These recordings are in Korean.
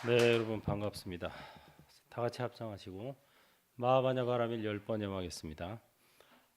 네, 여러분 반갑습니다. 다 같이 합창하시고 마하반야 바라밀 10번 염하겠습니다.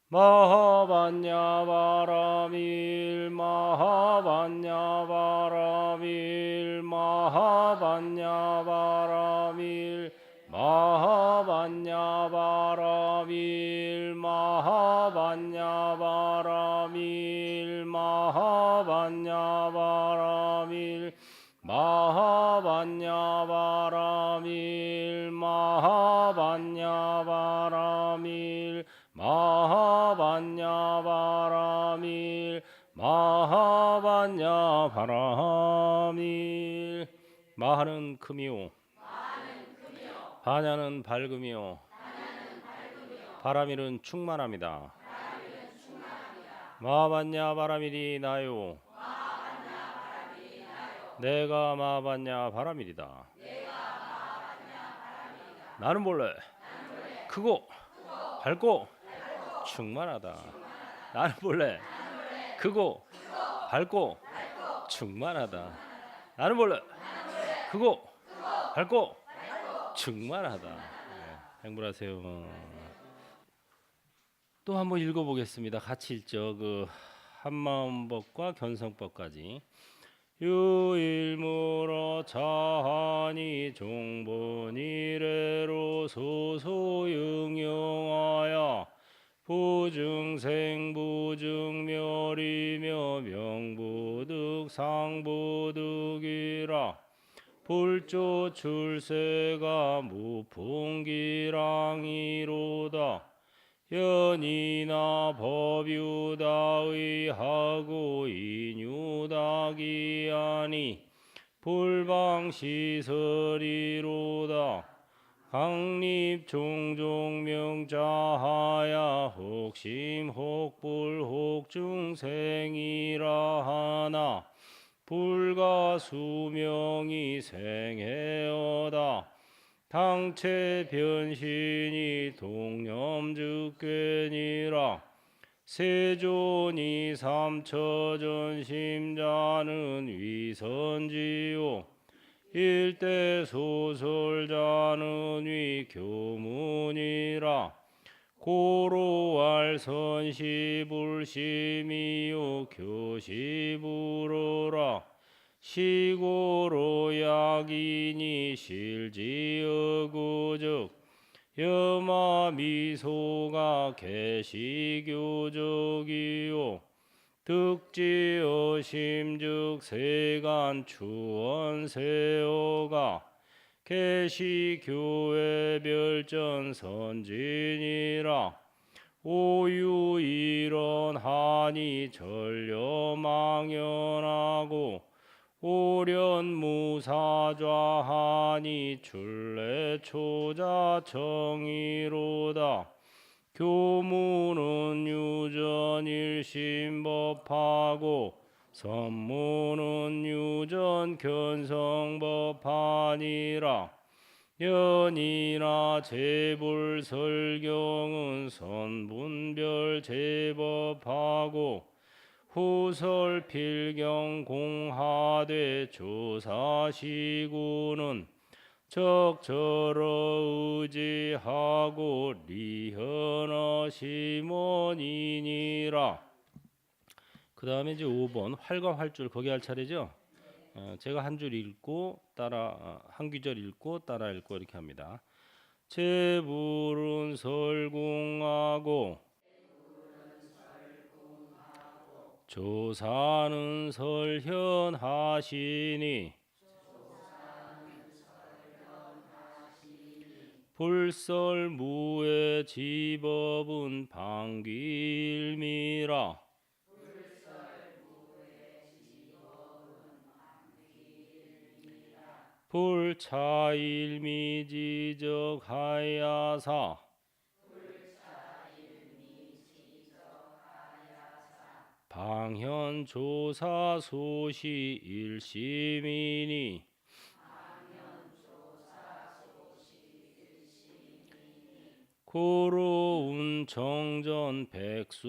마하반야 바라밀 마하반야 바라밀 마하반야 바라밀 마하반야 바라밀 마하반야 바라밀 마하반야 바라밀 마하반야 바라밀 마하반야 바라밀 마하반야 바라밀 마하반야 바라밀. 마하는 금이요 반야는 밝음이요 바라밀은 충만합니다. 마하반야 바라밀이 나요 내가 마하반야 바라밀이다. 나는 본래 크고 밝고 충만하다. 나는 본래 크고 밝고 충만하다. 나는 본래 크고 밝고 충만하다. 네, 행복하세요. 또 한번 읽어보겠습니다. 같이 읽죠. 그 한마음법과 견성법까지. 유일무러 자하니 종본이래로 소소응용하여 부증생 부증멸이며 명부득 상부득이라 불조 출세가 무풍기랑이로다. 연이나 법유다의하고 인유다기하니 불방시설이로다. 강립 종종명자하야 혹심 혹불 혹중생이라 하나 불가수명이 생해어다. 당체 변신이 동념즉괴니라. 세존이 삼처전 심자는 위선지요 일대 소설자는 위교문이라. 고로할 선시불심이요 교시불어라. 시고로 약이니 실지어구적 여마미소가 개시교적이요 득지어 심즉 세간 추원세어가 개시교회 별전 선진이라. 오유일언하니 전려망연하고 오련무사좌하니 출래초자청이로다. 교문은 유전일심법하고 선문은 유전견성법하니라. 연이나 재불설경은 선분별 제법하고 후설 필경 공하되 조사시구는 적절어 의지하고 리현어 심원이니라. 그 다음에 이제 5번 활과 활줄 거기 할 차례죠. 제가 한 줄 읽고 따라 한 귀절 읽고 따라 읽고 이렇게 합니다. 제불은 설궁하고 조사는 설현하시니 불설무의 지법은 방귀일미라. 불차일미지적하야사 방현조사 소시 일심이니 고로운 정전 백수자화는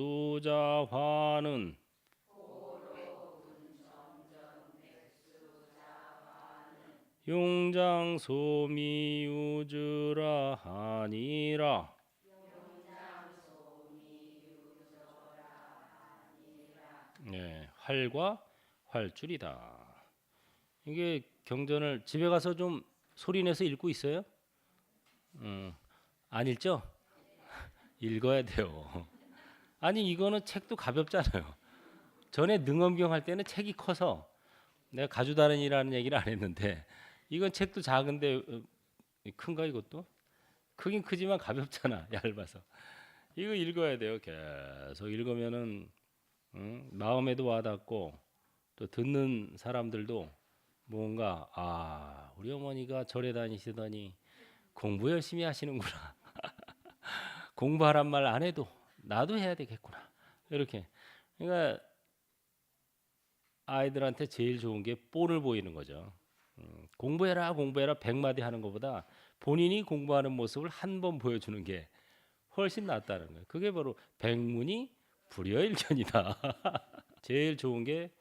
용장소미유주라 하니라. 네, 활과 활줄이다. 이게 경전을 집에 가서 좀 소리 내서 읽고 있어요? 안 읽죠? 읽어야 돼요. 아니 이거는 책도 가볍잖아요. 전에 능엄경 할 때는 책이 커서 내가 가주다른이라는 얘기를 안 했는데 이건 책도 작은데 큰가 이것도? 크긴 크지만 가볍잖아. 얇아서. 이거 읽어야 돼요. 계속 읽으면은 마음에도 와닿고 또 듣는 사람들도 뭔가 우리 어머니가 절에 다니시더니 공부 열심히 하시는구나. 공부하란 말 안 해도 나도 해야 되겠구나. 이렇게. 그러니까 아이들한테 제일 좋은 게 뽀를 보이는 거죠. 공부해라 공부해라 100마디 하는 것보다 본인이 공부하는 모습을 한 번 보여주는 게 훨씬 낫다는 거예요. 그게 바로 백문이 불여일견이다. 제일 좋은 게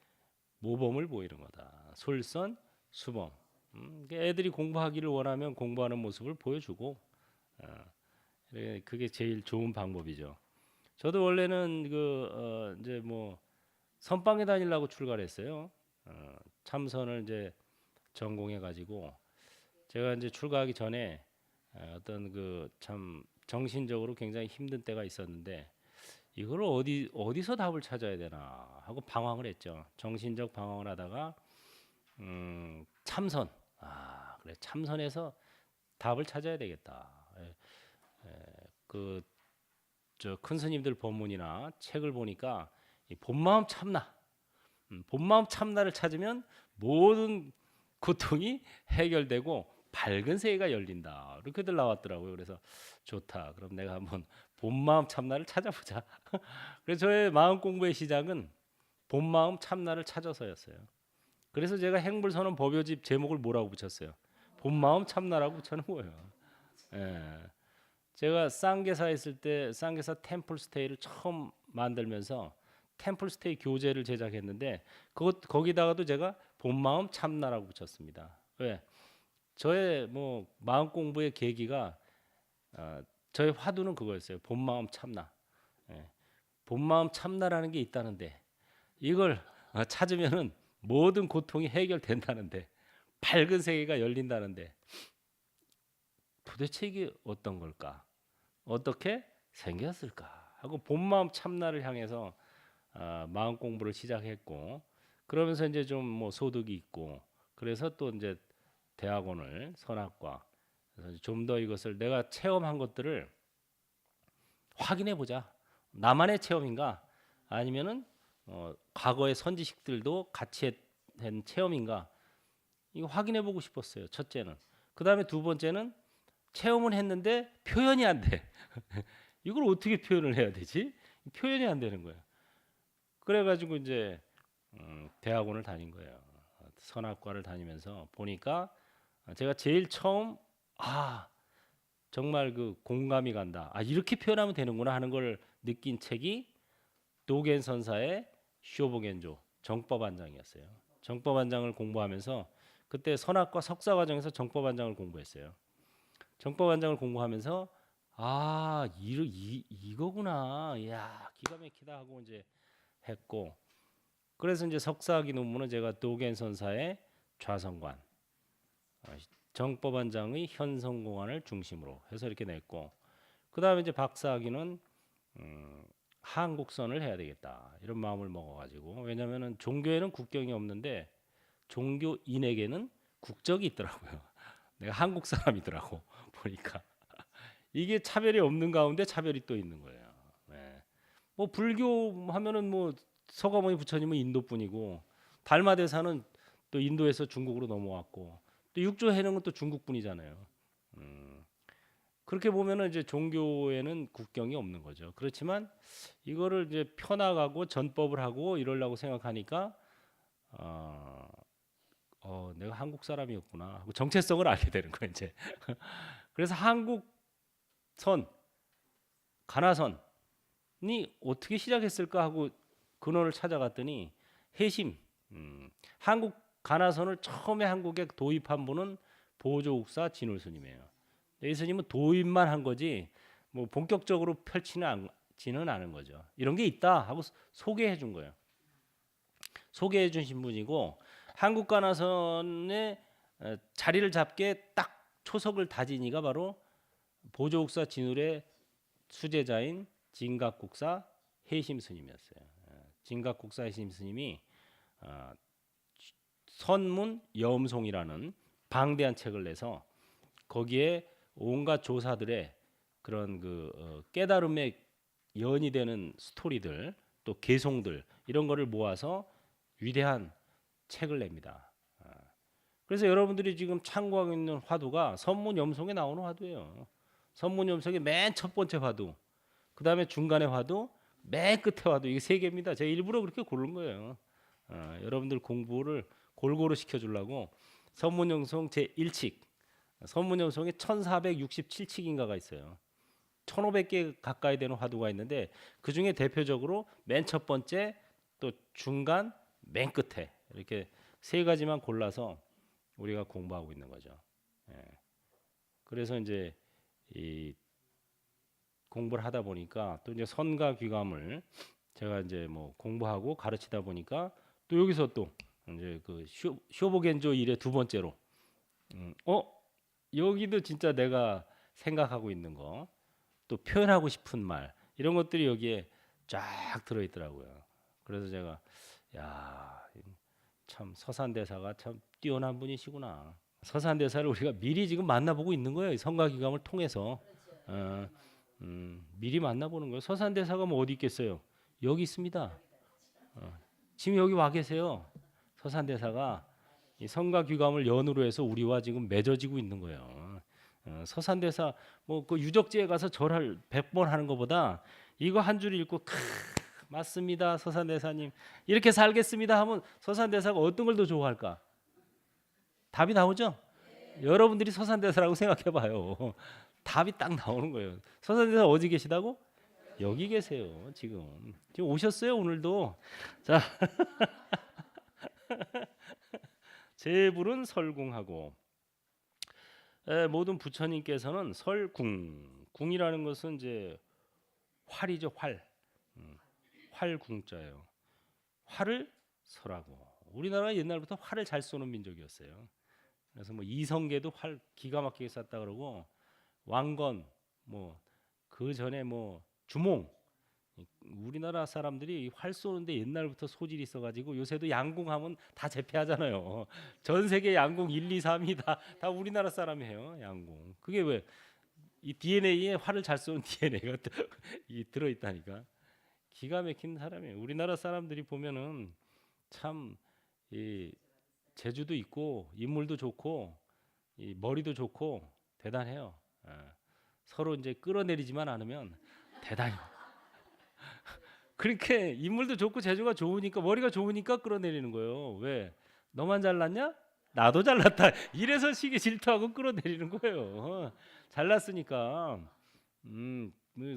모범을 보이는 거다. 솔선수범. 애들이 공부하기를 원하면 공부하는 모습을 보여주고 그게 제일 좋은 방법이죠. 저도 원래는 이제 뭐 선방에 다니려고 출가를 했어요. 참선을 이제 전공해 가지고 제가 이제 출가하기 전에 어떤 그 참 정신적으로 굉장히 힘든 때가 있었는데 이걸 어디서 답을 찾아야 되나 하고 방황을 했죠. 정신적 방황을 하다가 참선. 그래 참선에서 답을 찾아야 되겠다. 그 저 큰 스님들 법문이나 책을 보니까 이 본마음 참나, 본마음 참나를 찾으면 모든 고통이 해결되고 밝은 세계가 열린다. 이렇게들 나왔더라고요. 그래서 좋다. 그럼 내가 한번 본마음 참나를 찾아보자. 그래서 저의 마음 공부의 시작은 본마음 참나를 찾아서였어요. 그래서 제가 행불선언 법요집 제목을 뭐라고 붙였어요? 본마음 참나라고 붙여놓은 거예요. 예. 제가 쌍계사 있을 때 쌍계사 템플스테이를 처음 만들면서 템플스테이 교재를 제작했는데 거기다가도 제가 본마음 참나라고 붙였습니다. 왜? 저의 뭐 마음 공부의 계기가 저의 화두는 그거였어요. 본마음 참나. 예. 본마음 참나라는 게 있다는데 이걸 찾으면은 모든 고통이 해결된다는데 밝은 세계가 열린다는데 도대체 이게 어떤 걸까? 어떻게 생겼을까? 하고 본마음 참나를 향해서 마음 공부를 시작했고 그러면서 이제 좀 뭐 소득이 있고 그래서 또 이제 대학원을 선학과 그래서 좀 더 이것을 내가 체험한 것들을 확인해 보자. 나만의 체험인가? 아니면은 과거의 선지식들도 같이 한 체험인가? 이거 확인해 보고 싶었어요. 첫째는. 그다음에 두 번째는 체험은 했는데 표현이 안 돼. 이걸 어떻게 표현을 해야 되지? 표현이 안 되는 거예요. 그래가지고 이제 대학원을 다닌 거예요. 선학과를 다니면서 보니까 제가 제일 처음 정말 그 공감이 간다. 이렇게 표현하면 되는구나 하는 걸 느낀 책이 도겐 선사의 쇼보겐조 정법안장이었어요. 정법안장을 공부하면서 그때 선학과 석사 과정에서 정법안장을 공부했어요. 정법안장을 공부하면서 이거구나. 야 기가 막히다 하고 이제 했고 그래서 이제 석사학위 논문은 제가 도겐 선사의 좌성관 정법안장의 현성공안을 중심으로 해서 이렇게 냈고 그 다음에 이제 박사학위는 한국선을 해야 되겠다 이런 마음을 먹어가지고 왜냐하면은 종교에는 국경이 없는데 종교인에게는 국적이 있더라고요. 내가 한국 사람이더라고 보니까 이게 차별이 없는 가운데 차별이 또 있는 거예요. 네. 뭐 불교 하면은 뭐 서가모니 부처님은 인도뿐이고 달마대사는 또 인도에서 중국으로 넘어왔고 또 육조해능은 또 중국분이잖아요. 그렇게 보면은 이제 종교에는 국경이 없는 거죠. 그렇지만 이거를 이제 펴나가고 전법을 하고 이러려고 생각하니까 내가 한국 사람이었구나 하고 정체성을 알게 되는 거예요. 이제 그래서 한국선 가나선이 어떻게 시작했을까 하고 근원을 찾아갔더니 해심 한국 가나선을 처음에 한국에 도입한 분은 보조국사 진울 스님이에요. 이 스님은 도입만 한 거지 뭐 본격적으로 펼치지는 않은 거죠. 이런 게 있다 하고 소개해 준 거예요. 소개해 주신 분이고 한국 가나선의 자리를 잡게 딱 초석을 다진 이가 바로 보조국사 진울의 수제자인 진각국사 해심 스님이었어요. 진각국사 해심 스님이 선문 염송이라는 방대한 책을 내서 거기에 온갖 조사들의 그런 깨달음의 연이 되는 스토리들 또 개송들 이런 거를 모아서 위대한 책을 냅니다. 그래서 여러분들이 지금 참고하고 있는 화두가 선문염송에 나오는 화두예요. 선문염송의 맨 첫 번째 화두, 그 다음에 중간의 화두, 맨 끝에 화두, 이게 세 개입니다. 제가 일부러 그렇게 고른 거예요. 여러분들 공부를 골고루 시켜주려고 선문염송 제1칙, 선문염송에 1467칙인가가 있어요. 1500개 가까이 되는 화두가 있는데 그 중에 대표적으로 맨 첫 번째, 또 중간, 맨 끝에 이렇게 세 가지만 골라서 우리가 공부하고 있는 거죠. 그래서 이제 이 공부를 하다 보니까 또 이제 선가 귀감을 제가 이제 뭐 공부하고 가르치다 보니까 또 여기서 또 이제 그 쇼보겐조 일의 두 번째로 여기도 진짜 내가 생각하고 있는 거 또 표현하고 싶은 말 이런 것들이 여기에 쫙 들어 있더라고요. 그래서 제가 참 서산대사가 참 뛰어난 분이시구나. 서산대사를 우리가 미리 지금 만나보고 있는 거예요. 성가기감을 통해서 미리 만나보는 거예요. 서산대사가 뭐 어디 있겠어요? 여기 있습니다. 지금 여기 와 계세요. 서산대사가 이 성가귀감을 연으로 해서 우리와 지금 맺어지고 있는 거예요. 서산대사 뭐 그 유적지에 가서 절을 100번 하는 것보다 이거 한 줄 읽고 맞습니다. 서산대사님 이렇게 살겠습니다 하면 서산대사가 어떤 걸 더 좋아할까? 답이 나오죠? 여러분들이 서산대사라고 생각해 봐요. 답이 딱 나오는 거예요. 서산대사 어디 계시다고? 여기 계세요. 지금 오셨어요 오늘도. 자 제불은 설궁하고 모든 부처님께서는 설궁이라는 것은 이제 활이죠. 활궁자예요. 활을 설하고 우리나라가 옛날부터 활을 잘 쏘는 민족이었어요. 그래서 뭐 이성계도 활 기가 막히게 쐈다 그러고 왕건 뭐 그 전에 뭐 주몽 우리나라 사람들이 활 쏘는데 옛날부터 소질이 있어가지고 요새도 양궁하면 다 제패하잖아요. 전 세계 양궁 1, 2, 3이 다 우리나라 사람이에요. 양궁. 그게 왜 이 DNA에 활을 잘 쏘는 DNA가 들어있다니까. 기가 막힌 사람이에요. 우리나라 사람들이 보면은 참 이 재주도 있고 인물도 좋고 이 머리도 좋고 대단해요. 서로 이제 끌어내리지만 않으면 대단히. 그렇게 인물도 좋고 재주가 좋으니까 머리가 좋으니까 끌어내리는 거예요. 왜? 너만 잘났냐? 나도 잘났다. 이래서 시기 질투하고 끌어내리는 거예요. 잘났으니까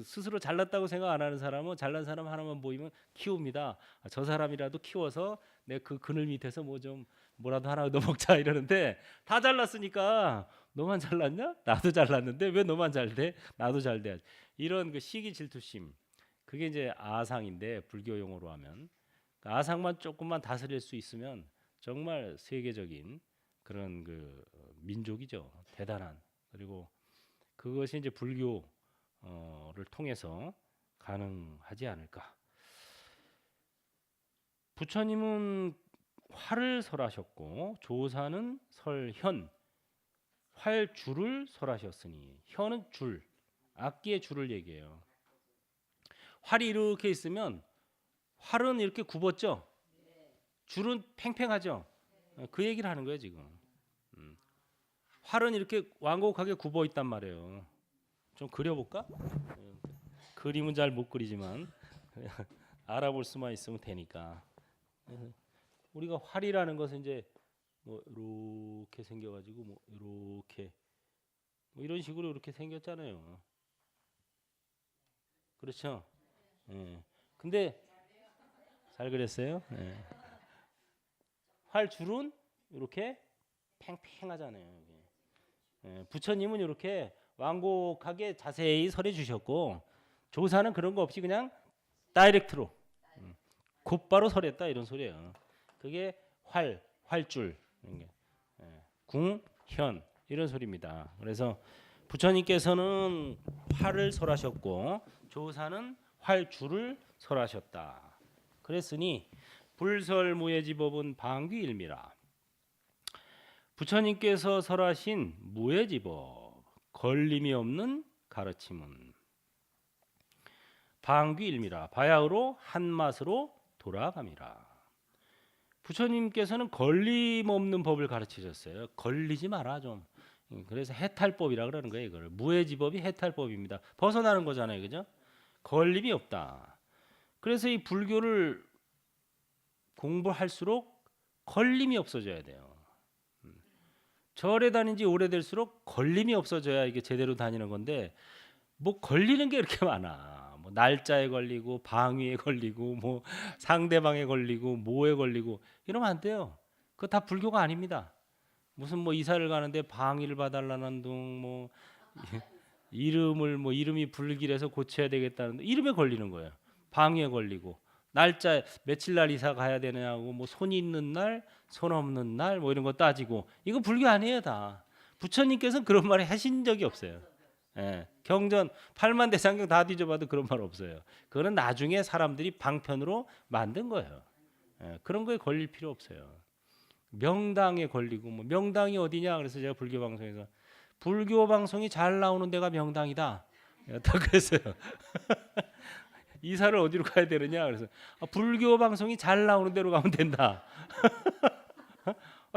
스스로 잘났다고 생각 안 하는 사람은 잘난 사람 하나만 보이면 키웁니다. 저 사람이라도 키워서 내 그 그늘 밑에서 뭐라도 하나 얻어먹자 이러는데 다 잘났으니까 너만 잘났냐? 나도 잘났는데 왜 너만 잘 돼? 나도 잘 돼. 이런 그 시기 질투심. 그게 이제 아상인데 불교 용어로 하면 아상만 조금만 다스릴 수 있으면 정말 세계적인 그런 그 민족이죠. 대단한. 그리고 그것이 이제 불교를 통해서 가능하지 않을까. 부처님은 활을 설하셨고 조사는 설현, 활줄을 설하셨으니 현은 줄, 악기의 줄을 얘기해요. 활이 이렇게 있으면 활은 이렇게 굽었죠. 줄은 팽팽하죠. 그 얘기를 하는 거예요 지금. 활은 이렇게 완곡하게 굽어 있단 말이에요. 좀 그려볼까? 그림은 잘 못 그리지만 알아볼 수만 있으면 되니까. 우리가 활이라는 것은 이제 뭐 이렇게 생겨가지고 뭐 이렇게 뭐 이런 식으로 이렇게 생겼잖아요. 그렇죠? 근데 잘 그렸어요. 활줄은 이렇게 팽팽하잖아요. 예, 부처님은 이렇게 완곡하게 자세히 설해 주셨고 조사는 그런 거 없이 그냥 다이렉트로 곧바로 설했다 이런 소리예요. 그게 활줄, 궁, 현 이런 소리입니다. 그래서 부처님께서는 활을 설하셨고 조사는 활줄을 설하셨다. 그랬으니 불설무예지법은 방귀일미라. 부처님께서 설하신 무예지법, 걸림이 없는 가르침은 방귀일미라. 바야흐로 한맛으로 돌아감이라. 부처님께서는 걸림 없는 법을 가르치셨어요. 걸리지 마라 좀. 그래서 해탈법이라 그러는 거예요. 이걸 무예지법이 해탈법입니다. 벗어나는 거잖아요, 그죠? 걸림이 없다. 그래서 이 불교를 공부할수록 걸림이 없어져야 돼요. 절에 다닌 지 오래될수록 걸림이 없어져야 이게 제대로 다니는 건데 뭐 걸리는 게 이렇게 많아. 뭐 날짜에 걸리고 방위에 걸리고 뭐 상대방에 걸리고 뭐에 걸리고 이러면 안 돼요. 그거 다 불교가 아닙니다. 무슨 뭐 이사를 가는데 방위를 봐달라는 둥 뭐 이름을 뭐 이름이 불길해서 고쳐야 되겠다는 둥 이름에 걸리는 거예요. 방위에 걸리고 날짜 며칠 날 이사 가야 되냐고 뭐 손 있는 날, 손 없는 날 뭐 이런 거 따지고 이거 불교 아니에요 다. 부처님께서는 그런 말을 하신 적이 없어요. 예, 경전 8만 대장경 다 뒤져봐도 그런 말 없어요. 그거는 나중에 사람들이 방편으로 만든 거예요. 예, 그런 거에 걸릴 필요 없어요. 명당에 걸리고 뭐 명당이 어디냐 그래서 제가 불교 방송에서 불교 방송이 잘 나오는 데가 명당이다. 딱 그랬어요. 이사를 어디로 가야 되느냐 그래서 불교 방송이 잘 나오는 데로 가면 된다.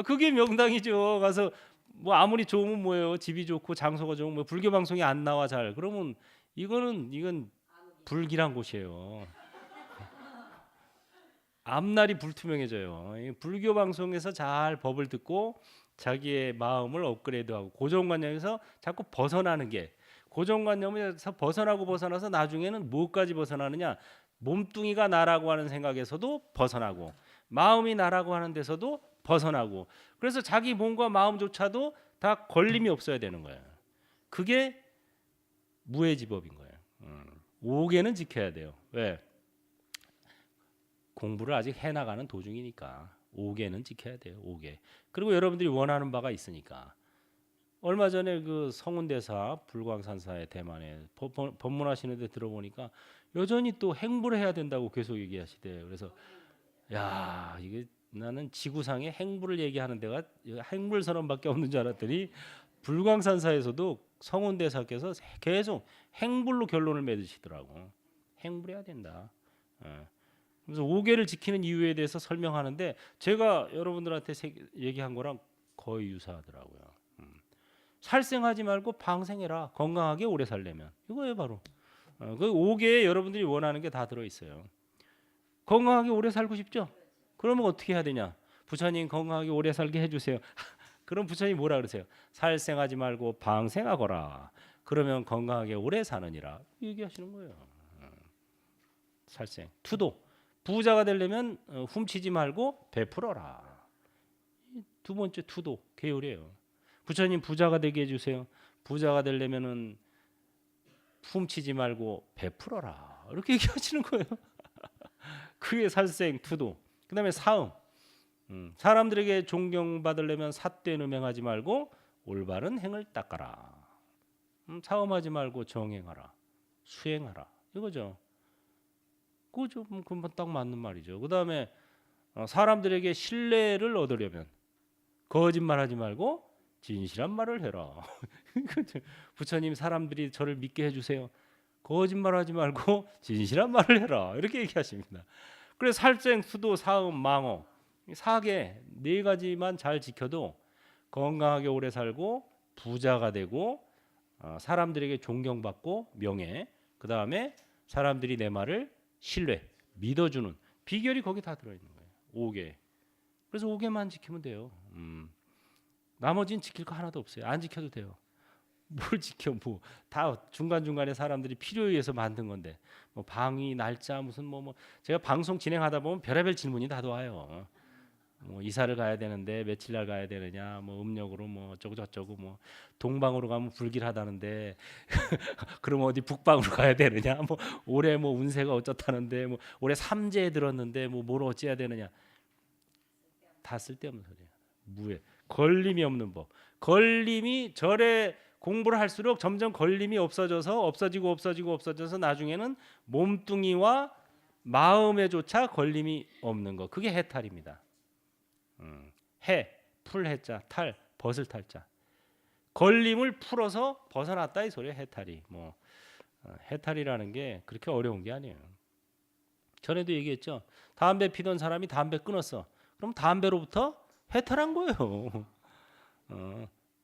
그게 명당이죠. 가서 뭐 아무리 좋으면 뭐예요. 집이 좋고 장소가 좋으면 뭐 불교 방송이 안 나와 잘. 그러면 이건 불길한 곳이에요. 앞날이 불투명해져요. 불교 방송에서 잘 법을 듣고 자기의 마음을 업그레이드하고 고정관념에서 자꾸 벗어나는 게 고정관념에서 벗어나서 나중에는 뭐까지 벗어나느냐 몸뚱이가 나라고 하는 생각에서도 벗어나고 마음이 나라고 하는 데서도 벗어나고 그래서 자기 몸과 마음조차도 다 걸림이 없어야 되는 거예요. 그게 무예지법인 거예요. 5개는 지켜야 돼요. 왜? 공부를 아직 해나가는 도중이니까 5개는 지켜야 돼요. 5개. 그리고 여러분들이 원하는 바가 있으니까 얼마 전에 그 성운대사 불광산사의 대만에 법문하시는데 들어보니까 여전히 또 행부를 해야 된다고 계속 얘기하시대요. 그래서 야 이게 나는 지구상에 행부를 얘기하는 데가 행불선언밖에 없는 줄 알았더니 불광산사에서도 성운대사께서 계속 행불로 결론을 맺으시더라고. 행불해야 된다. 그래서 5개를 지키는 이유에 대해서 설명하는데 제가 여러분들한테 얘기한 거랑 거의 유사하더라고요. 살생하지 말고 방생해라. 건강하게 오래 살려면 이거예요 바로. 그 5개에 여러분들이 원하는 게 다 들어있어요. 건강하게 오래 살고 싶죠? 그러면 어떻게 해야 되냐? 부처님 건강하게 오래 살게 해주세요. 그럼 부처님 뭐라 그러세요? 살생하지 말고 방생하거라. 그러면 건강하게 오래 사느니라 얘기하시는 거예요. 살생, 투도. 부자가 되려면 훔치지 말고 베풀어라. 두 번째 투도 계율이에요. 부처님 부자가 되게 해주세요. 부자가 되려면은 훔치지 말고 베풀어라. 이렇게 얘기하시는 거예요. 그게 살생, 투도. 그다음에 사음. 사람들에게 존경받으려면 삿된 음행하지 말고 올바른 행을 닦아라. 사음하지 말고 정행하라. 수행하라. 이거죠. 그거 좀 금방 딱 맞는 말이죠. 그다음에 사람들에게 신뢰를 얻으려면 거짓말하지 말고 진실한 말을 해라. 부처님 사람들이 저를 믿게 해주세요. 거짓말하지 말고 진실한 말을 해라. 이렇게 얘기하십니다. 그래서 살생, 수도, 사음, 망어 4개 4가지만 잘 지켜도 건강하게 오래 살고 부자가 되고 사람들에게 존경받고 명예 그 다음에 사람들이 내 말을 신뢰 믿어주는 비결이 거기 다 들어있는 거예요. 5개. 그래서 5개만 지키면 돼요. 나머지는 지킬 거 하나도 없어요. 안 지켜도 돼요. 뭘 지켜 뭐 다 중간중간에 사람들이 필요에 의해서 만든 건데 뭐 방위 날짜 무슨 뭐 제가 방송 진행하다 보면 별의별 질문이 다 와요. 뭐 이사를 가야 되는데 며칠 날 가야 되느냐, 뭐 음력으로 뭐 어쩌고 저쩌고, 뭐 동방으로 가면 불길하다는데 그럼 어디 북방으로 가야 되느냐, 뭐 올해 뭐 운세가 어쩌다는데, 뭐 올해 삼재에 들었는데 뭐 뭘 어찌해야 되느냐. 다 쓸데없는 소리야. 무해. 걸림이 없는 법. 걸림이 절에 공부를 할수록 점점 걸림이 없어져서 나중에는 몸뚱이와 마음에조차 걸림이 없는 거. 그게 해탈입니다. 해, 풀 해자, 탈, 벗을 탈자. 걸림을 풀어서 벗어났다 이 소리예요. 해탈이. 뭐 해탈이라는 게 그렇게 어려운 게 아니에요. 전에도 얘기했죠. 담배 피던 사람이 담배 끊었어. 그럼 담배로부터 해탈한 거예요.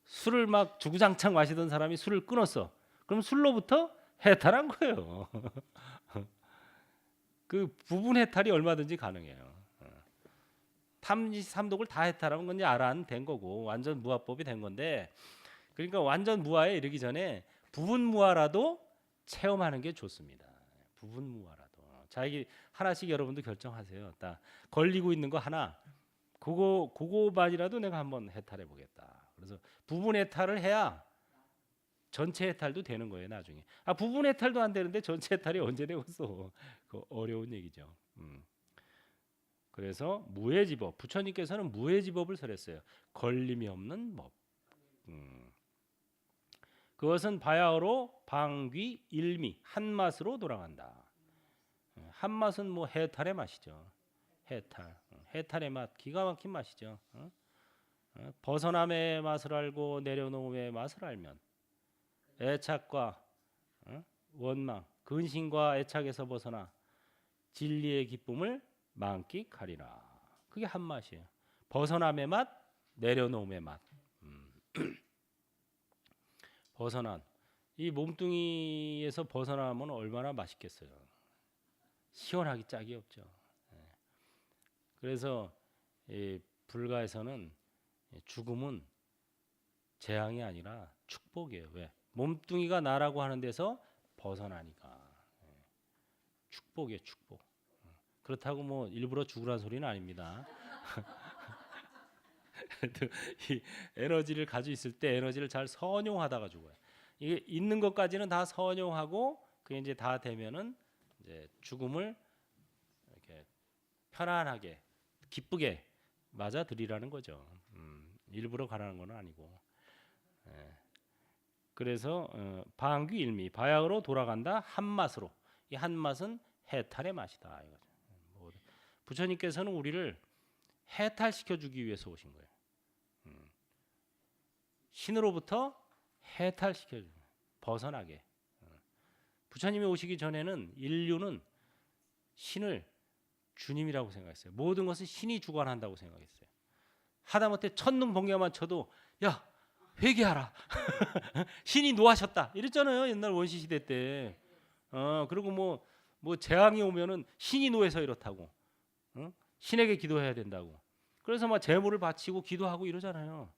술을 막 주구장창 마시던 사람이 술을 끊었어. 그럼 술로부터 해탈한 거예요. 그 부분 해탈이 얼마든지 가능해요. 삼독을 다 해탈하면 그건 아란 된 거고 완전 무아법이 된 건데, 그러니까 완전 무아에 이르기 전에 부분 무아라도 체험하는 게 좋습니다. 부분 무아라도. 자, 이게 하나씩 여러분도 결정하세요. 딱 걸리고 있는 거 하나, 그거만이라도 내가 한번 해탈해 보겠다. 그래서 부분 해탈을 해야 전체 해탈도 되는 거예요. 나중에 부분 해탈도 안 되는데 전체 해탈이 언제 되겠어? 그 어려운 얘기죠. 그래서 무해지법, 부처님께서는 무해지법을 설했어요. 걸림이 없는 법. 그것은 바야흐로 방귀 일미, 한 맛으로 돌아간다. 한 맛은 뭐 해탈의 맛이죠. 해탈의 맛, 기가 막힌 맛이죠. 벗어남의 맛을 알고 내려놓음의 맛을 알면 애착과 원망, 근심과 애착에서 벗어나 진리의 기쁨을 만끽하리라. 그게 한 맛이에요. 벗어남의 맛, 내려놓음의 맛. 벗어난 이 몸뚱이에서 벗어나면 얼마나 맛있겠어요. 시원하기 짝이 없죠. 그래서 이 불가에서는 죽음은 재앙이 아니라 축복이에요. 왜? 몸뚱이가 나라고 하는 데서 벗어나니까. 축복이에요, 축복. 그렇다고 뭐 일부러 죽으라는 소리는 아닙니다. 이 에너지를 가지고 있을 때 에너지를 잘 선용하다가 죽어요. 이게 있는 것까지는 다 선용하고 그게 이제 다 되면은 이제 죽음을 이렇게 편안하게 기쁘게 맞아들이라는 거죠. 일부러 가라는 건 아니고. 그래서 방귀 일미, 바야흐로 돌아간다 한 맛으로. 이 한 맛은 해탈의 맛이다. 이거죠. 부처님께서는 우리를 해탈시켜 주기 위해서 오신 거예요. 신으로부터 해탈시켜 주는, 벗어나게. 부처님이 오시기 전에는 인류는 신을 주님이라고 생각했어요. 모든 것은 신이 주관한다고 생각했어요. 하다못해 첫눈 번개만 쳐도 야 회개하라. 신이 노하셨다 이랬잖아요. 옛날 원시 시대 때. 그리고 뭐 재앙이 오면은 신이 노해서 이렇다고. 신에게 기도해야 된다고. 그래서 막 제물을 바치고 기도하고 이러잖아요.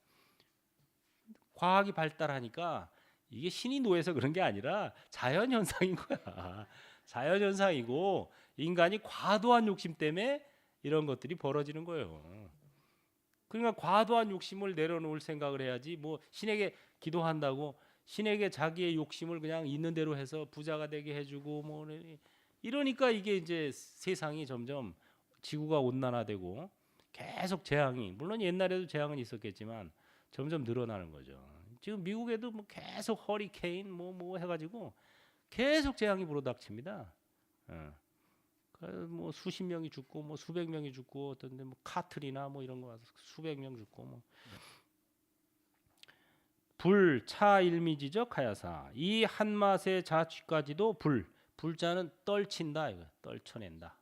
과학이 발달하니까 이게 신이 노해서 그런 게 아니라 자연 현상인 거야. 자연 현상이고 인간이 과도한 욕심 때문에 이런 것들이 벌어지는 거예요. 그러니까 과도한 욕심을 내려놓을 생각을 해야지. 뭐 신에게 기도한다고 신에게 자기의 욕심을 그냥 있는 대로 해서 부자가 되게 해주고 뭐 이러니까 이게 이제 세상이 점점 지구가 온난화되고 계속 재앙이, 물론 옛날에도 재앙은 있었겠지만 점점 늘어나는 거죠. 지금 미국에도 뭐 계속 허리케인 뭐 해가지고 계속 재앙이 불어닥칩니다. 뭐 수십 명이 죽고 뭐 수백 명이 죽고 어떤데 뭐 카트리나 뭐 이런 거 와서 수백 명 죽고 뭐. 불, 차, 일미지적 하야사. 이 한맛의 자취까지도 불자는 떨친다 이거. 떨쳐낸다.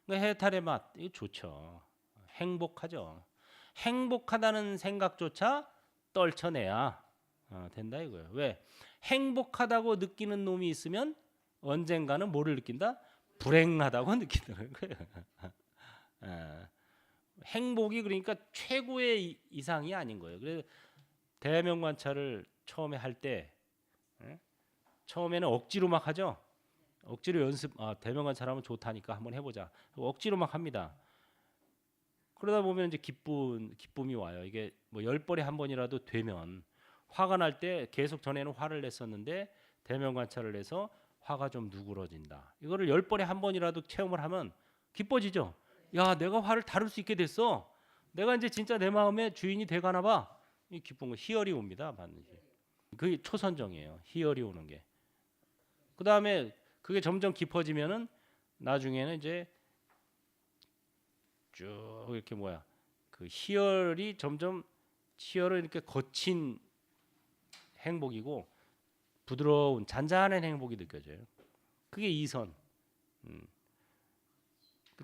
그러니까 해탈의 맛 이거 좋죠. 행복하죠. 행복하다는 생각조차 떨쳐내야 된다 이거예요. 왜? 행복하다고 느끼는 놈이 있으면 언젠가는 뭐를 느낀다? 불행하다고 느낀다는 거예요. 행복이 그러니까 최고의 이상이 아닌 거예요. 그래서 대명관찰을 처음에 할 때 처음에는 억지로 막 하죠. 억지로 연습. 대명관찰하면 좋다니까 한번 해보자. 억지로 막 합니다. 그러다 보면 이제 기쁨이 와요. 이게 뭐 10번에 한 번이라도 되면 화가 날 때 계속 전에는 화를 냈었는데 대면 관찰을 해서 화가 좀 누그러진다. 이거를 10번에 한 번이라도 체험을 하면 기뻐지죠. 야, 내가 화를 다룰 수 있게 됐어. 내가 이제 진짜 내 마음의 주인이 돼가나 봐. 이 기쁜 거 희열이 옵니다. 반드시. 그게 초선정이에요. 희열이 오는 게. 그 다음에 그게 점점 깊어지면은 나중에는 이제 쭉 이렇게 그 희열이 점점 희열은 이렇게 거친 행복이고 부드러운 잔잔한 행복이 느껴져요. 그게 이선.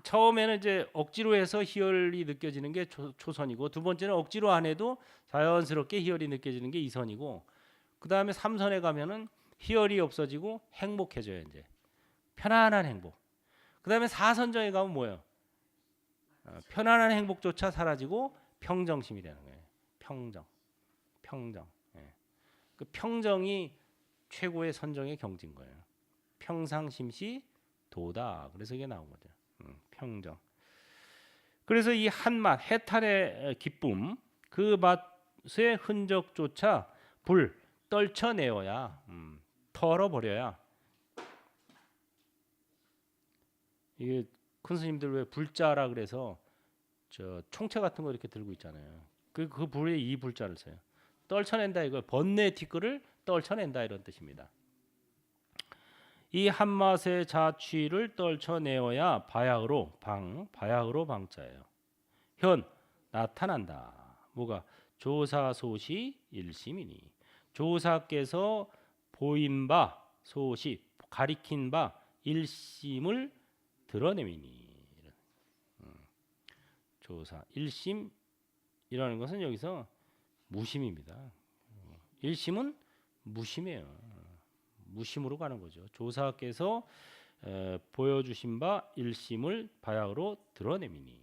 처음에는 이제 억지로 해서 희열이 느껴지는 게 초선이고 두 번째는 억지로 안 해도 자연스럽게 희열이 느껴지는 게 이선이고 그 다음에 삼선에 가면은 희열이 없어지고 행복해져요. 이제 편안한 행복. 그 다음에 사선정에 가면 뭐예요? 편안한 행복조차 사라지고 평정심이 되는 거예요. 평정. 예. 그 평정이 최고의 선정의 경지인 거예요. 평상심시 도다. 그래서 이게 나온 거죠. 평정. 그래서 이 한맛 해탈의 기쁨 그 맛의 흔적조차 불 떨쳐내어야 털어버려야 이게 큰 스님들 왜 불자라 그래서 저 총채 같은 거 이렇게 들고 있잖아요. 그 불에 이 불자를 써요. 떨쳐낸다 이거 번뇌 티끌을 떨쳐낸다 이런 뜻입니다. 이 한맛의 자취를 떨쳐내어야 바야흐로 바야흐로 방자예요. 현 나타난다. 뭐가 조사소시 일심이니 조사께서 보인 바 소시 가리킨 바 일심을 드러내미니. 조사 일심이라는 것은 여기서 무심입니다. 일심은 무심이에요. 무심으로 가는 거죠. 조사께서 보여주신 바 일심을 바야흐로 드러내미니.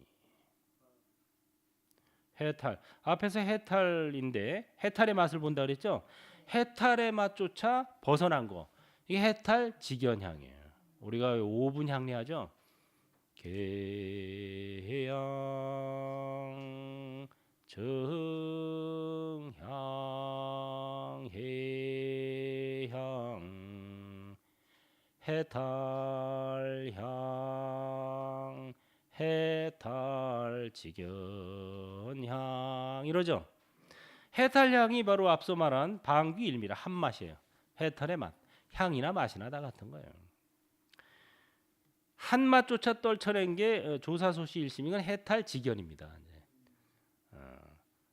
해탈 앞에서 해탈인데 해탈의 맛을 본다 그랬죠. 해탈의 맛조차 벗어난 거 이게 해탈 직연향이에요. 우리가 5분 향리하죠. 개향 정향 해향 해탈향 해탈직연향 이러죠. 해탈향이 바로 앞서 말한 방귀일미라 한맛이에요. 해탈의 맛, 향이나 맛이나 다 같은 거예요. 한맛조차 떨쳐낸 게 조사소시 일심이건 해탈직연입니다.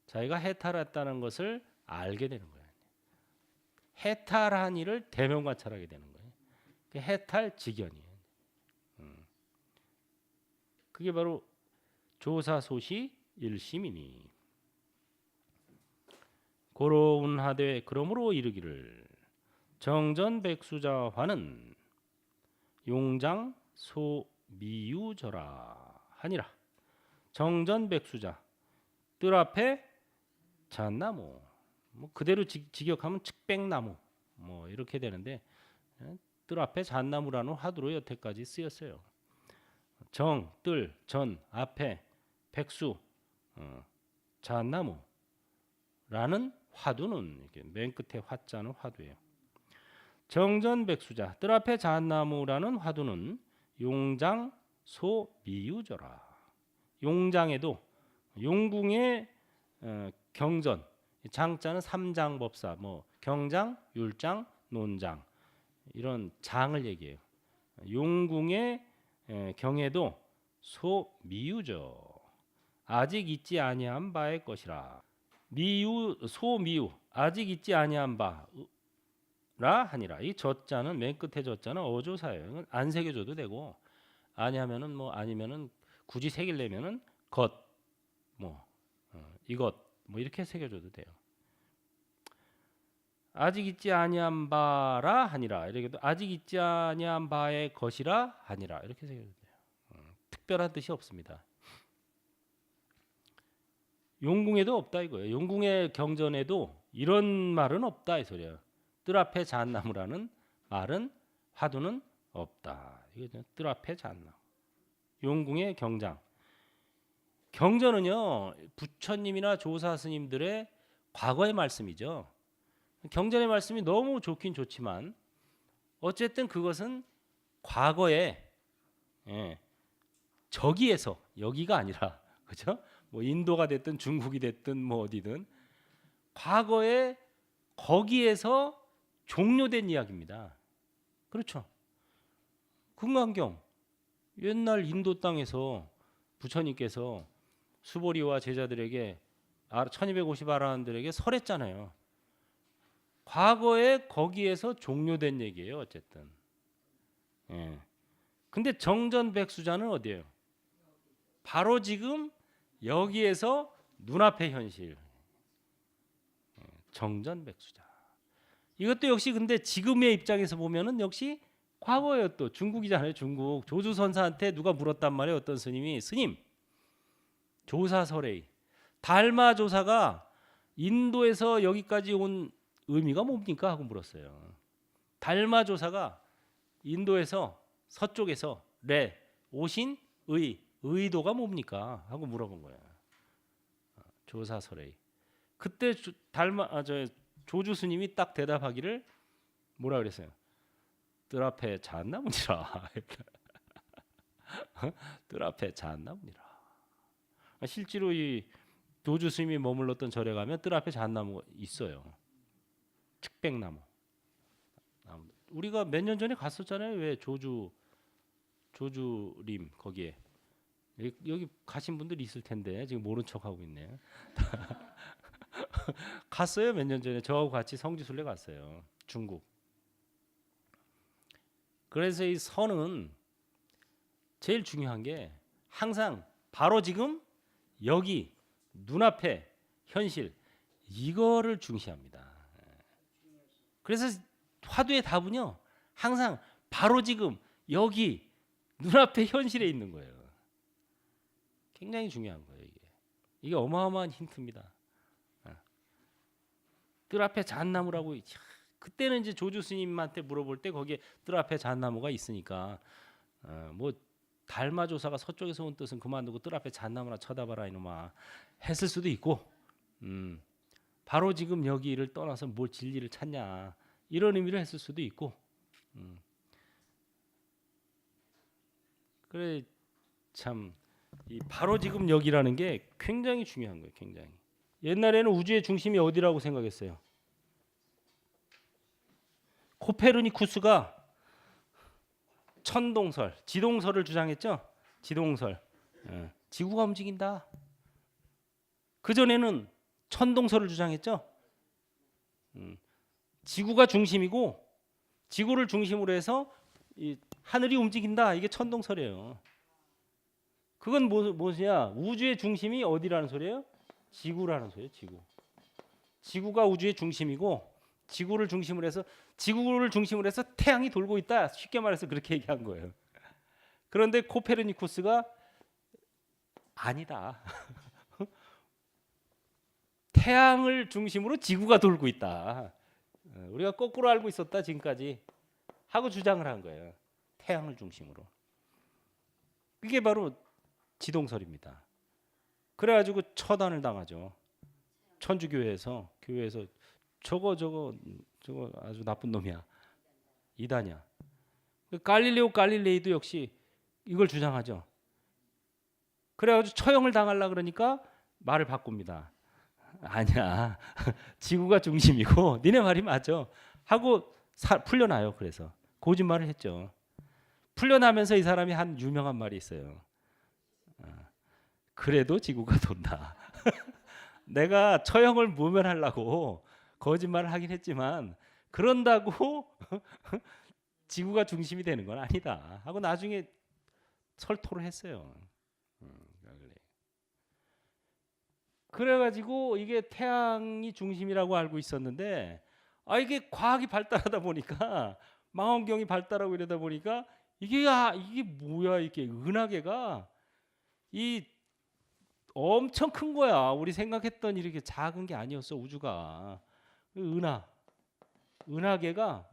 자기가 해탈했다는 것을 알게 되는 거예요. 해탈한 일을 대면 관찰하게 되는 거예요. 그게 해탈직연이에요. 그게 바로 조사소시 일심이니 고로운 하되 그러므로 이르기를 정전백수자화는 용장 소미유저라 하니라. 정전백수자 뜰 앞에 잣나무 뭐 그대로 직역하면 측백나무 뭐 이렇게 되는데 뜰 앞에 잣나무라는 화두로 여태까지 쓰였어요. 정, 뜰, 전, 앞에, 백수, 잣나무라는 화두는 이렇게 맨 끝에 화자는 화두예요. 정전백수자 뜰 앞에 잣나무라는 화두는 용장 소미유저라. 용장에도 용궁의 경전 장자는 삼장법사 뭐 경장, 율장, 논장 이런 장을 얘기해요. 용궁의 경에도 소미유저 아직 있지 아니한 바의 것이라. 미유 소미유 아직 있지 아니한 바라 하니라. 이 저자는 맨 끝에 저자는 어조사예요. 이건 안 새겨줘도 되고 아니하면은 뭐 아니면은 굳이 새기려면은 것 뭐 이것 뭐 이렇게 새겨줘도 돼요. 아직 있지 아니한 바라 하니라. 이렇게도 아직 있지 아니한 바의 것이라 하니라. 이렇게 새겨줘도 돼요. 특별한 뜻이 없습니다. 용궁에도 없다 이거예요. 용궁의 경전에도 이런 말은 없다 이 소리예요. 뜰 앞에 잣나무라는 말은 화두는 없다. 이거죠. 뜰 앞에 잣나무. 용궁의 경장. 경전은요 부처님이나 조사 스님들의 과거의 말씀이죠. 경전의 말씀이 너무 좋긴 좋지만 어쨌든 그것은 과거에 예, 저기에서 여기가 아니라 그죠? 뭐 인도가 됐든 중국이 됐든 뭐 어디든 과거에 거기에서 종료된 이야기입니다. 그렇죠? 금강경 옛날 인도 땅에서 부처님께서 수보리와 제자들에게 1250 아라한들에게 설했잖아요. 과거에 거기에서 종료된 얘기예요. 어쨌든. 예. 근데 정전백수자는 어디예요? 바로 지금 여기에서 눈앞의 현실. 정전백수자. 이것도 역시 근데 지금의 입장에서 보면은 역시 과거예요. 또 중국이잖아요. 중국 조주선사한테 누가 물었단 말이에요. 어떤 스님이 스님 조사설의 달마 조사가 인도에서 여기까지 온 의미가 뭡니까 하고 물었어요. 달마 조사가 인도에서 서쪽에서 오신 의도가 뭡니까 하고 물어본 거예요. 조사설의 그때 조주 스님이 딱 대답하기를 뭐라 그랬어요? 뜰 앞에 잣나무니라. 뜰 앞에 잣나무니라. 실제로 이 조주 스님이 머물렀던 절에 가면 뜰 앞에 잣나무가 있어요. 측백나무. 우리가 몇 년 전에 갔었잖아요. 왜 조주림 거기에 여기 가신 분들 있을 텐데 지금 모른 척하고 있네요. 갔어요. 몇 년 전에 저하고 같이 성지순례 갔어요. 중국. 그래서 이 선은 제일 중요한 게 항상 바로 지금 여기 눈앞에 현실 이거를 중시합니다. 그래서 화두의 답은요 항상 바로 지금 여기 눈앞에 현실에 있는 거예요. 굉장히 중요한 거예요. 이게 어마어마한 힌트입니다. 뜰 앞에 잣나무라고 그때는 이제 조주 스님한테 물어볼 때 거기에 뜰 앞에 잣나무가 있으니까 뭐 달마 조사가 서쪽에서 온 뜻은 그만두고 뜰 앞에 잣나무나 쳐다봐라 이놈아 했을 수도 있고 바로 지금 여기를 떠나서 뭘 진리를 찾냐 이런 의미를 했을 수도 있고 그래 참 이 바로 지금 여기라는 게 굉장히 중요한 거예요. 굉장히 옛날에는 우주의 중심이 어디라고 생각했어요? 코페르니쿠스가 천동설, 지동설을 주장했죠. 지동설, 지구가 움직인다. 그 전에는 천동설을 주장했죠. 지구가 중심이고 지구를 중심으로 해서 이 하늘이 움직인다. 이게 천동설이에요. 그건 뭐냐? 우주의 중심이 어디라는 소리예요? 지구라는 소리예요. 지구가 우주의 중심이고 지구를 중심으로 해서 태양이 돌고 있다. 쉽게 말해서 그렇게 얘기한 거예요. 그런데 코페르니쿠스가 아니다. 태양을 중심으로 지구가 돌고 있다. 우리가 거꾸로 알고 있었다 지금까지 하고 주장을 한 거예요. 태양을 중심으로. 이게 바로 지동설입니다. 그래가지고 처단을 당하죠. 천주교회에서 저거 아주 나쁜 놈이야. 이단이야. 갈릴레이도 역시 이걸 주장하죠. 그래가지고 처형을 당하려 그러니까 말을 바꿉니다. 아니야. 지구가 중심이고 니네 말이 맞아. 하고 풀려나요. 그래서 거짓말을 했죠. 풀려나면서 이 사람이 한 유명한 말이 있어요. 그래도 지구가 돈다. 내가 처형을 모면하려고 거짓말을 하긴 했지만 그런다고 지구가 중심이 되는 건 아니다 하고 나중에 설토를 했어요. 그래가지고 이게 태양이 중심이라고 알고 있었는데 이게 과학이 발달하다 보니까 망원경이 발달하고 이러다 보니까 이게 뭐야 이게 은하계가 이 엄청 큰 거야. 우리 생각했던 이렇게 작은 게 아니었어. 우주가 은하계가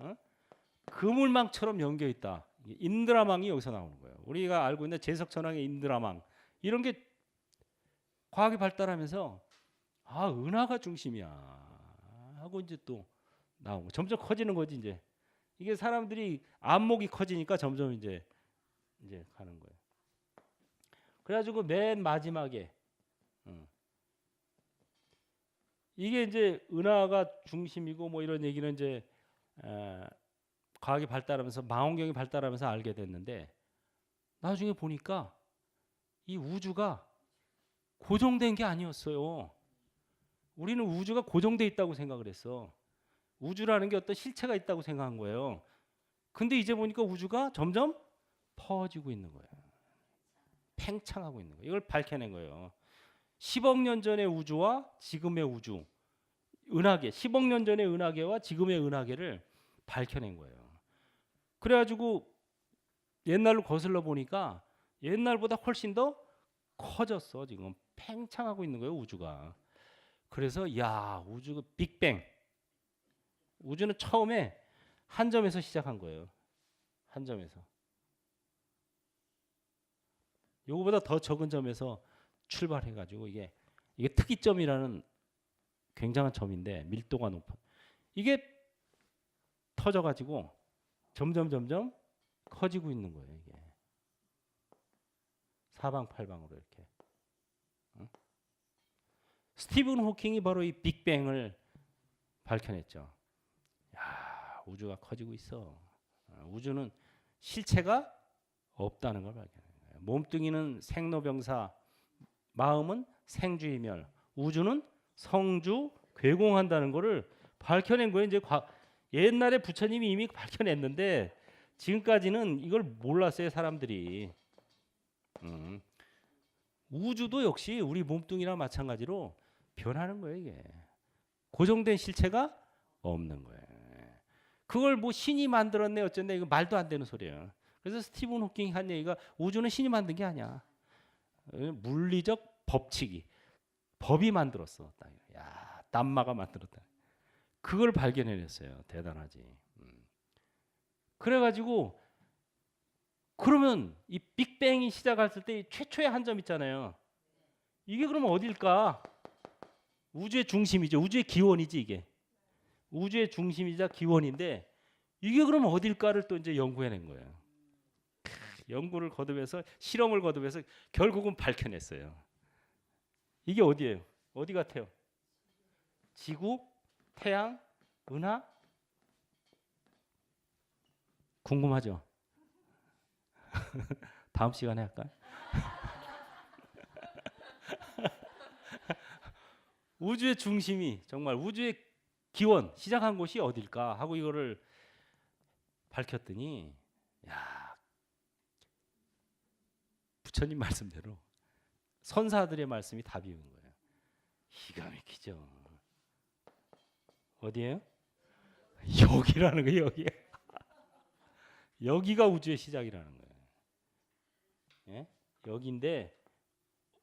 그물망처럼 연결 있다. 인드라망이 여기서 나오는 거예요. 우리가 알고 있는 제석천왕의 인드라망 이런 게 과학이 발달하면서 은하가 중심이야 하고 이제 또 나오고 점점 커지는 거지 이제. 이게 사람들이 안목이 커지니까 점점 이제 가는 거예요. 그래가지고 맨 마지막에 이게 이제 은하가 중심이고 뭐 이런 얘기는 이제 과학이 발달하면서 망원경이 발달하면서 알게 됐는데 나중에 보니까 이 우주가 고정된 게 아니었어요. 우리는 우주가 고정돼 있다고 생각을 했어. 우주라는 게 어떤 실체가 있다고 생각한 거예요. 근데 이제 보니까 우주가 점점 퍼지고 있는 거예요. 팽창하고 있는 거예요. 이걸 밝혀낸 거예요. 10억 년 전의 우주와 지금의 우주, 은하계, 10억 년 전의 은하계와 지금의 은하계를 밝혀낸 거예요. 그래가지고 옛날로 거슬러 보니까 옛날보다 훨씬 더 커졌어. 지금 팽창하고 있는 거예요, 우주가. 그래서 우주가 빅뱅. 우주는 처음에 한 점에서 시작한 거예요. 한 점에서. 요거보다 더 적은 점에서 출발해가지고 이게 특이점이라는 굉장한 점인데 밀도가 높아. 이게 터져가지고 점점 커지고 있는 거예요. 이게 사방팔방으로 이렇게. 스티븐 호킹이 바로 이 빅뱅을 밝혀냈죠. 우주가 커지고 있어. 우주는 실체가 없다는 걸 밝혀낸 거예요. 몸뚱이는 생로병사, 마음은 생주이멸, 우주는 성주 괴공한다는 것을 밝혀낸 거예요. 이제 옛날에 부처님이 이미 밝혀냈는데 지금까지는 이걸 몰랐어요, 사람들이. 우주도 역시 우리 몸뚱이랑 마찬가지로 변하는 거예요. 이게 고정된 실체가 없는 거예요. 그걸 뭐 신이 만들었네 어쩐네, 이거 말도 안 되는 소리예요. 그래서 스티븐 호킹이 한 얘기가 우주는 신이 만든 게 아니야. 물리적 법이 만들었어. 땀마가 만들었다. 그걸 발견해냈어요. 대단하지. 그래가지고 그러면 이 빅뱅이 시작했을 때 최초의 한 점 있잖아요. 이게 그러면 어딜까? 우주의 중심이죠. 우주의 기원이지 이게. 우주의 중심이자 기원인데 이게 그러면 어딜까를 또 이제 연구해낸 거예요. 연구를 거듭해서 실험을 거듭해서 결국은 밝혀냈어요. 이게 어디예요? 어디 같아요? 지구, 태양, 은하? 궁금하죠? 다음 시간에 할까요? 우주의 중심이 정말 우주의 기원 시작한 곳이 어딜까 하고 이거를 밝혔더니 부처님 말씀대로 선사들의 말씀이 답이온 거예요. 기가 막히죠. 어디예요? 여기라는 거예요. 여기. 여기가 우주의 시작이라는 거예요. 예? 여기인데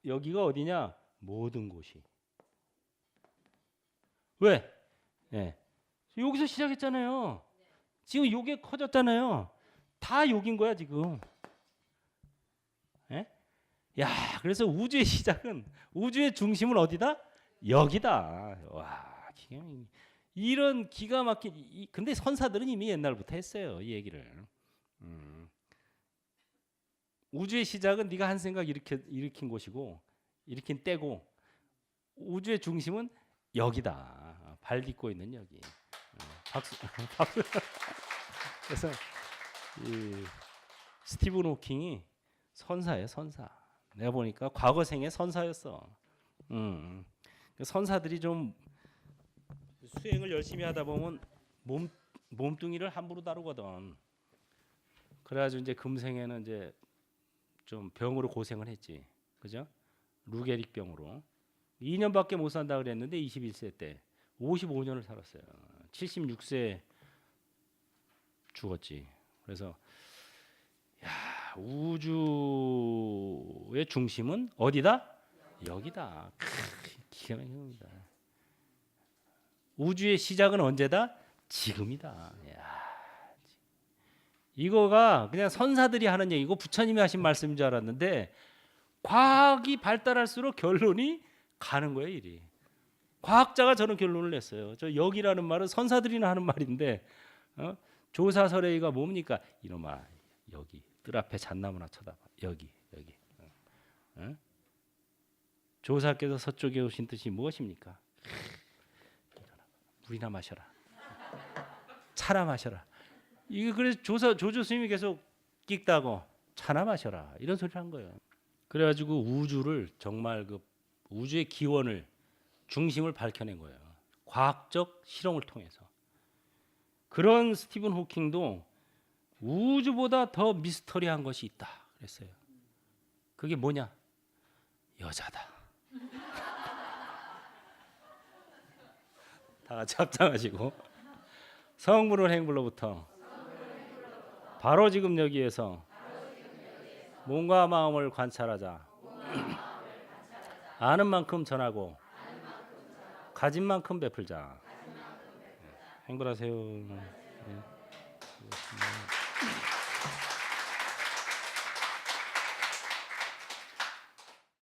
여기가 어디냐? 모든 곳이. 왜? 예. 여기서 시작했잖아요. 지금 요게 커졌잖아요. 다 여긴 거야 지금. 예? 그래서 우주의 시작은 우주의 중심은 어디다? 여기다. 와, 이런 기가 막힌. 근데 선사들은 이미 옛날부터 했어요 이 얘기를. 우주의 시작은 네가 한 생각 일으킨 곳이고 일으킨 때고 우주의 중심은 여기다. 발 딛고 있는 여기. 박수. 그래서 이 스티븐 호킹이 선사예요, 선사. 내가 보니까 과거 생에 선사였어. 선사들이 좀 수행을 열심히 하다 보면 몸뚱이를 함부로 다루거든. 그래가지고 이제 금생에는 이제 좀 병으로 고생을 했지, 그죠? 루게릭 병으로 2년밖에 못 산다 그랬는데 21세 때 55년을 살았어요. 76세 죽었지. 그래서 우주의 중심은 어디다? 여기다. 기가 막힌 겁니다. 우주의 시작은 언제다? 지금이다. 이거가 그냥 선사들이 하는 얘기고 부처님이 하신 말씀인 줄 알았는데 과학이 발달할수록 결론이 가는 거예요, 일이. 과학자가 저는 결론을 냈어요. 저 여기라는 말은 선사들이나 하는 말인데 조사설의가 뭡니까? 이놈아, 여기 뜰 앞에 잣나무나 쳐다봐. 여기. 조사께서 서쪽에 오신 뜻이 무엇입니까? 물이나 마셔라. 차나 마셔라. 이게 그래서 조조 스님이 계속 끽다고 차나 마셔라 이런 소리를 한 거예요. 그래가지고 우주를 정말 그 우주의 기원을 중심을 밝혀낸 거예요. 과학적 실험을 통해서. 그런 스티븐 호킹도 우주보다 더 미스터리한 것이 있다 그랬어요. 그게 뭐냐? 여자다. 다 같이 합장하시고 성불은 행불로부터 바로 지금 여기에서 몸과 마음을 관찰하자. 아는 만큼 전하고 가진 만큼 베풀자. 행불하세요.